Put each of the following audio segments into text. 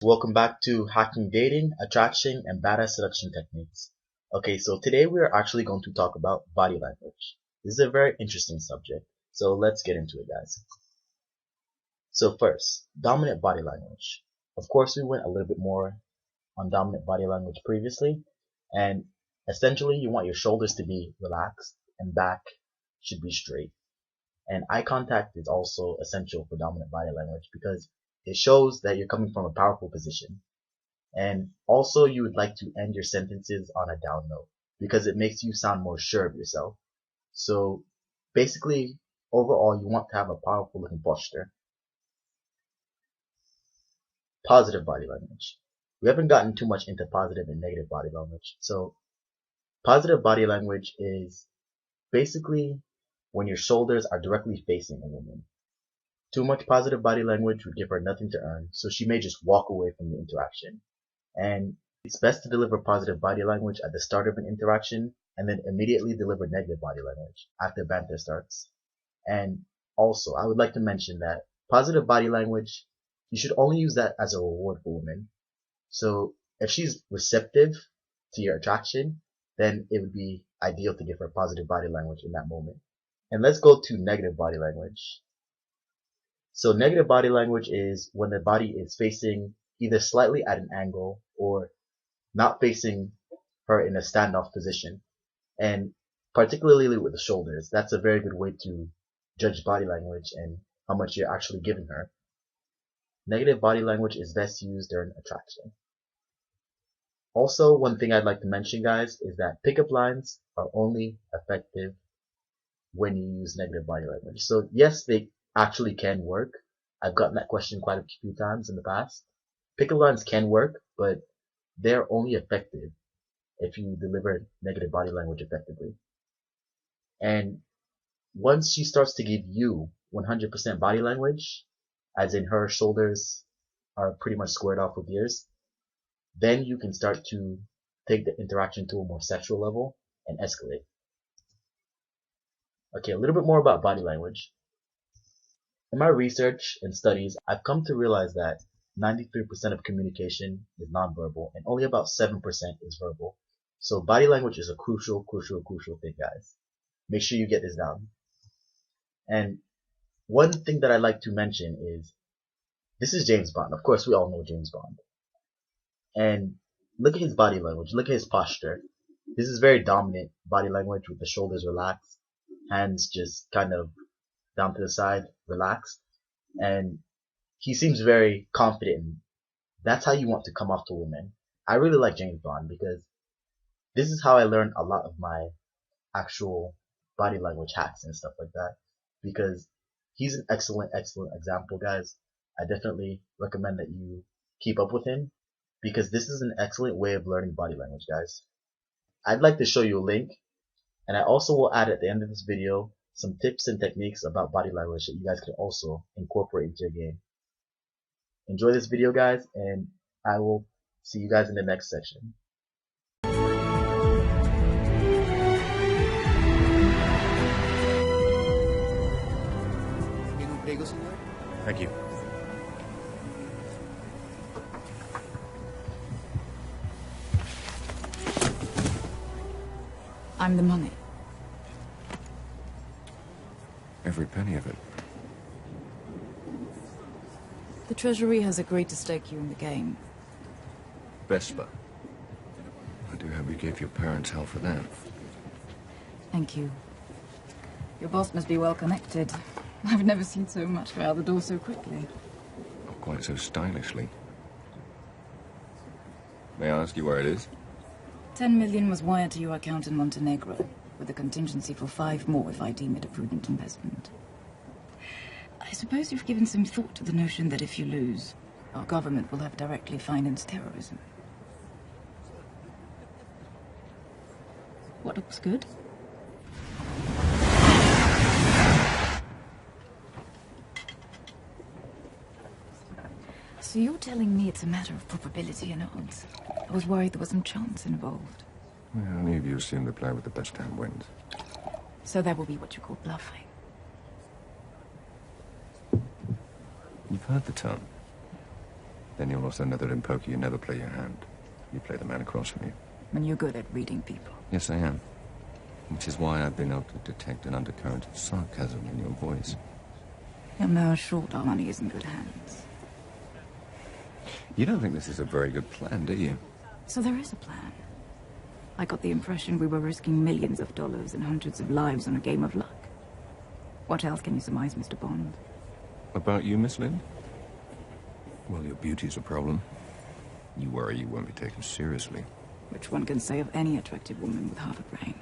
Welcome back to Hacking Dating, Attraction, and Badass Seduction Techniques. Okay, so today we are actually going to talk about body language. This is a very interesting subject, so let's get into it, guys. So first, dominant body language. Of course, we went a little bit more on dominant body language previously, and essentially you want your shoulders to be relaxed and back should be straight. And eye contact is also essential for dominant body language because it shows that you're coming from a powerful position. And also you would like to end your sentences on a down note because it makes you sound more sure of yourself. So basically, overall, you want to have a powerful looking posture. Positive body language. We haven't gotten too much into positive and negative body language. So positive body language is basically when your shoulders are directly facing a woman. Too much positive body language would give her nothing to earn, so she may just walk away from the interaction. And it's best to deliver positive body language at the start of an interaction and then immediately deliver negative body language after banter starts. And also, I would like to mention that positive body language, you should only use that as a reward for women. So if she's receptive to your attraction, then it would be ideal to give her positive body language in that moment. And let's go to negative body language. So negative body language is when the body is facing either slightly at an angle or not facing her in a standoff position. And particularly with the shoulders, that's a very good way to judge body language and how much you're actually giving her. Negative body language is best used during attraction. Also, one thing I'd like to mention, guys, is that pickup lines are only effective when you use negative body language. So yes, they actually can work. I've gotten that question quite a few times in the past. Pickup lines can work, but they're only effective if you deliver negative body language effectively. And once she starts to give you 100% body language, as in her shoulders are pretty much squared off with yours, then you can start to take the interaction to a more sexual level and escalate. Okay, a little bit more about body language. In my research and studies, I've come to realize that 93% of communication is nonverbal and only about 7% is verbal. So body language is a crucial thing, guys. Make sure you get this down. And one thing that I'd like to mention is, this is James Bond. Of course, we all know James Bond. And look at his body language. Look at his posture. This is very dominant body language with the shoulders relaxed, hands just kind of down to the side, relaxed, and he seems very confident. That's how you want to come off to women. I really like James Bond because this is how I learned a lot of my actual body language hacks and stuff like that, because he's an excellent example, guys. I definitely recommend that you keep up with him because this is an excellent way of learning body language, guys. I'd like to show you a link, and I also will add at the end of this video some tips and techniques about body language that you guys can also incorporate into your game. Enjoy this video, guys, and I will see you guys in the next section. Thank you. I'm the money. Every penny of it. The Treasury has agreed to stake you in the game. Vespa. I do hope you gave your parents hell for that. Thank you. Your boss must be well connected. I've never seen so much go out the door so quickly. Not quite so stylishly. May I ask you where it is? 10 million was wired to your account in Montenegro, with a contingency for 5 more if I deem it a prudent investment. I suppose you've given some thought to the notion that if you lose, our government will have directly financed terrorism. What looks good? So you're telling me it's a matter of probability and odds? I was worried there was some chance involved. Well, any of you seem to play with the best hand wins. So that will be what you call bluffing. You've heard the term. Then you'll also know that in poker you never play your hand. You play the man across from you. And you're good at reading people. Yes, I am. Which is why I've been able to detect an undercurrent of sarcasm in your voice. You'll know short our money is in good hands. You don't think this is a very good plan, do you? So there is a plan. I got the impression we were risking millions of dollars and hundreds of lives on a game of luck. What else can you surmise, Mr. Bond? About you, Miss Lind? Well, your beauty's a problem. You worry you won't be taken seriously. Which one can say of any attractive woman with half a brain.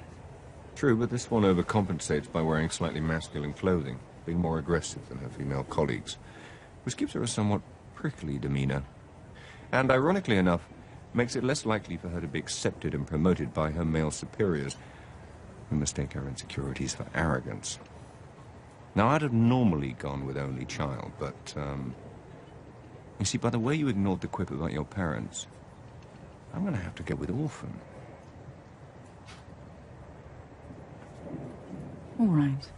True, but this one overcompensates by wearing slightly masculine clothing, being more aggressive than her female colleagues, which gives her a somewhat prickly demeanor. And ironically enough, makes it less likely for her to be accepted and promoted by her male superiors, who mistake her insecurities for arrogance. Now, I'd have normally gone with only child, but, you see, by the way you ignored the quip about your parents, I'm going to have to go with orphan. All right.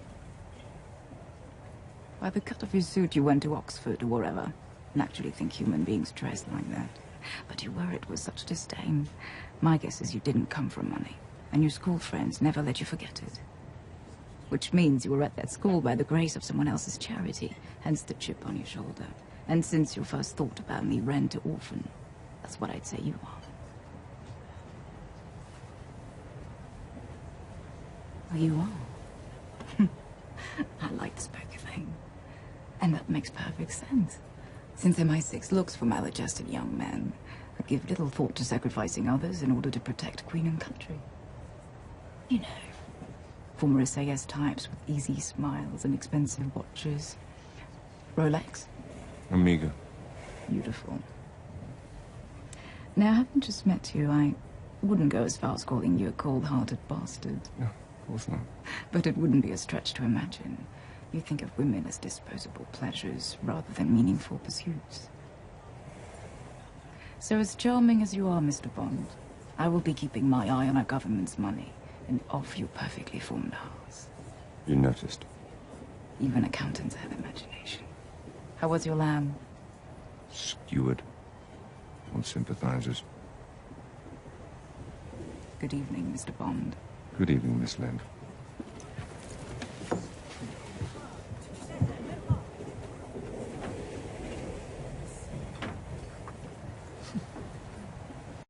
By the cut of your suit, you went to Oxford or wherever. And actually think human beings dress like that. But you wear it with such disdain. My guess is you didn't come from money. And your school friends never let you forget it. Which means you were at that school by the grace of someone else's charity. Hence the chip on your shoulder. And since your first thought about me ran to orphan, that's what I'd say you are. Well, you are. I like this poker thing. And that makes perfect sense. Since MI6 looks for maladjusted young men who give little thought to sacrificing others in order to protect Queen and country. You know, former SAS types with easy smiles and expensive watches. Rolex? Amiga. Beautiful. Now, having just met you, I wouldn't go as far as calling you a cold-hearted bastard. No, of course not. But it wouldn't be a stretch to imagine. You think of women as disposable pleasures rather than meaningful pursuits. So as charming as you are, Mr. Bond, I will be keeping my eye on our government's money and off your perfectly formed house. You noticed. Even accountants have imagination. How was your lamb? Skewered. On sympathizers. Good evening, Mr. Bond. Good evening, Miss Lind.